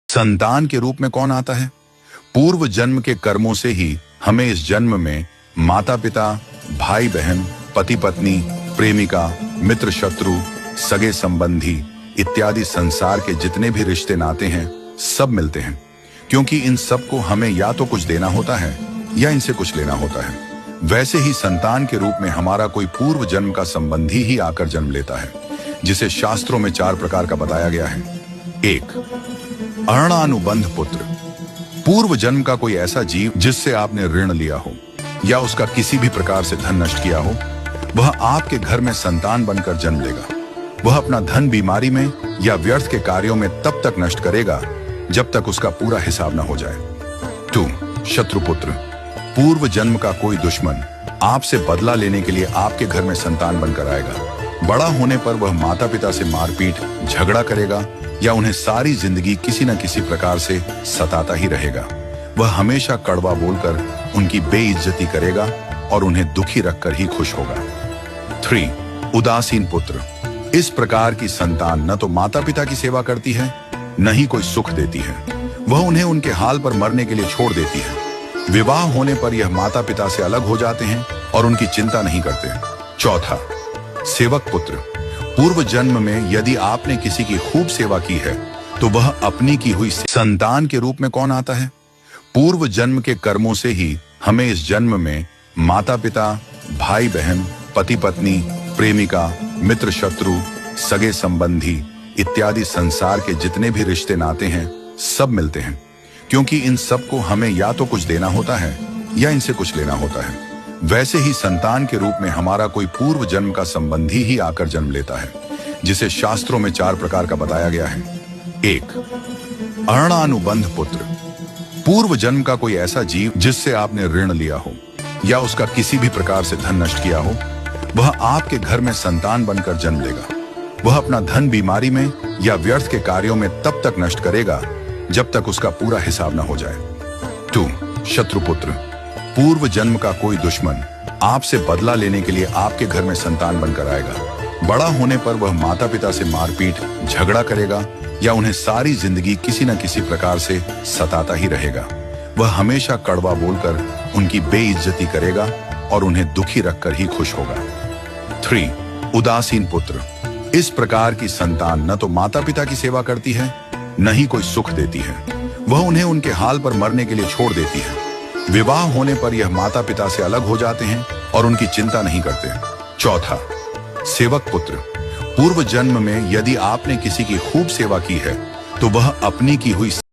संतान के रूप में कौन आता है? पूर्व जन्म के कर्मों से ही हमें इस जन्म में माता पिता, भाई बहन, पति पत्नी, प्रेमिका, मित्र शत्रु, सगे संबंधी इत्यादि संसार के जितने भी रिश्ते नाते हैं सब मिलते हैं, क्योंकि इन सब को हमें या तो कुछ देना होता है या इनसे कुछ लेना होता है। वैसे ही संतान के रूप में हमारा कोई पूर्व जन्म का संबंधी ही आकर जन्म लेता है, जिसे शास्त्रों में 4 प्रकार का बताया गया है। 1. अरणानुबंध पुत्र। पूर्व जन्म का कोई ऐसा जीव जिससे आपने ऋण लिया हो या उसका किसी भी प्रकार से धन नष्ट किया हो, वह आपके घर में संतान बनकर जन्म लेगा। वह अपना धन बीमारी में या व्यर्थ के कार्यों में तब तक नष्ट करेगा जब तक उसका पूरा हिसाब न हो जाए। 2. शत्रुपुत्र। पूर्व जन्म का कोई दुश्मन आपसे बदला लेने के लिए आपके घर में संतान बनकर आएगा। बड़ा होने पर वह माता पिता से मारपीट, झगड़ा करेगा या उन्हें सारी जिंदगी किसी न किसी प्रकार से सताता ही रहेगा। वह हमेशा कड़वा बोलकर उनकी बेइज्जती करेगा और उन्हें दुखी रखकर ही खुश होगा। 3. उदासीन पुत्र। इस प्रकार की संतान न तो माता पिता की सेवा करती है, न ही कोई सुख देती है। वह उन्हें उनके हाल पर मरने के लिए छोड़ देती है। विवाह होने पर यह माता पिता से अलग हो जाते हैं और उनकी चिंता नहीं करते। 4. सेवक पुत्र। पूर्व जन्म में यदि आपने किसी की खूब सेवा की है तो वह अपनी की हुई संतान के रूप में कौन आता है? पूर्व जन्म के कर्मों से ही हमें इस जन्म में माता पिता, भाई बहन, पति पत्नी, प्रेमिका, मित्र शत्रु, सगे संबंधी इत्यादि संसार के जितने भी रिश्ते नाते हैं सब मिलते हैं, क्योंकि इन सब को हमें या तो कुछ देना होता है या इनसे कुछ लेना होता है। वैसे ही संतान के रूप में हमारा कोई पूर्व जन्म का संबंधी ही आकर जन्म लेता है, जिसे शास्त्रों में 4 प्रकार का बताया गया है। 1. अरणानुबंध पुत्र। पूर्व जन्म का कोई ऐसा जीव जिससे आपने ऋण लिया हो या उसका किसी भी प्रकार से धन नष्ट किया हो, वह आपके घर में संतान बनकर जन्म लेगा। वह अपना धन बीमारी में या व्यर्थ के कार्यों में तब तक नष्ट करेगा जब तक उसका पूरा हिसाब न हो जाए। 2. शत्रुपुत्र। पूर्व जन्म का कोई दुश्मन आपसे बदला लेने के लिए आपके घर में संतान बनकर आएगा। बड़ा होने पर वह माता पिता से मारपीट, झगड़ा करेगा या उन्हें सारी जिंदगी किसी न किसी प्रकार से सताता ही रहेगा। वह हमेशा कड़वा बोलकर उनकी बेइज्जती करेगा और उन्हें दुखी रखकर ही खुश होगा। 3. उदासीन पुत्र। इस प्रकार की संतान न तो माता पिता की सेवा करती है, न ही कोई सुख देती है। वह उन्हें उनके हाल पर मरने के लिए छोड़ देती है। विवाह होने पर यह माता पिता से अलग हो जाते हैं और उनकी चिंता नहीं करते। 4. सेवक पुत्र। पूर्व जन्म में यदि आपने किसी की खूब सेवा की है तो वह अपनी की हुई